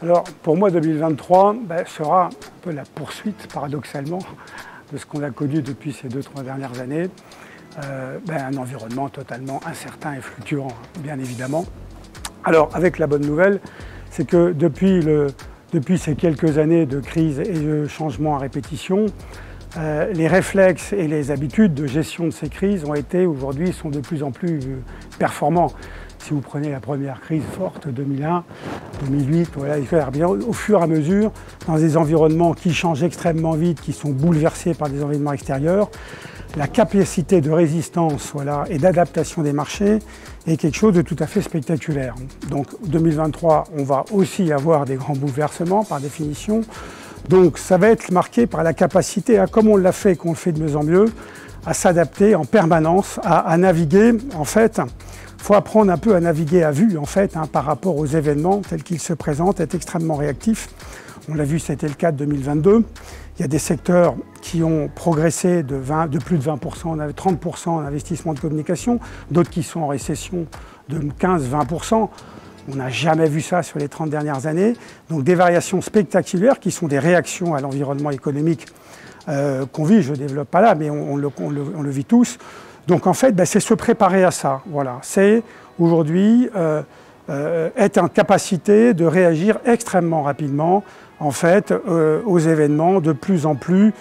Alors pour moi 2023 sera un peu la poursuite paradoxalement de ce qu'on a connu depuis ces 2-3 dernières années. Un environnement totalement incertain et fluctuant, bien évidemment. Alors avec la bonne nouvelle, c'est que depuis ces quelques années de crise et de changement à répétition, les réflexes et les habitudes de gestion de ces crises aujourd'hui sont de plus en plus performants. Si vous prenez la première crise forte, 2001, 2008, voilà, il faut bien au fur et à mesure, dans des environnements qui changent extrêmement vite, qui sont bouleversés par des environnements extérieurs, la capacité de résistance et d'adaptation des marchés est quelque chose de tout à fait spectaculaire. Donc 2023, on va aussi avoir des grands bouleversements par définition. Donc ça va être marqué par la capacité, comme on l'a fait et qu'on le fait de mieux en mieux, à s'adapter en permanence, à naviguer. En fait, il faut apprendre un peu à naviguer à vue par rapport aux événements tels qu'ils se présentent, être extrêmement réactif. On l'a vu, c'était le cas de 2022. Il y a des secteurs qui ont progressé de plus de 20%, 30% en investissement de communication, d'autres qui sont en récession de 15-20%. On n'a jamais vu ça sur les 30 dernières années. Donc des variations spectaculaires qui sont des réactions à l'environnement économique qu'on vit. Je ne développe pas là, mais on le vit tous. Donc en fait, c'est se préparer à ça. Voilà. C'est aujourd'hui être en capacité de réagir extrêmement rapidement aux événements de plus en plus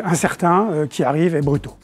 incertains qui arrivent et brutaux.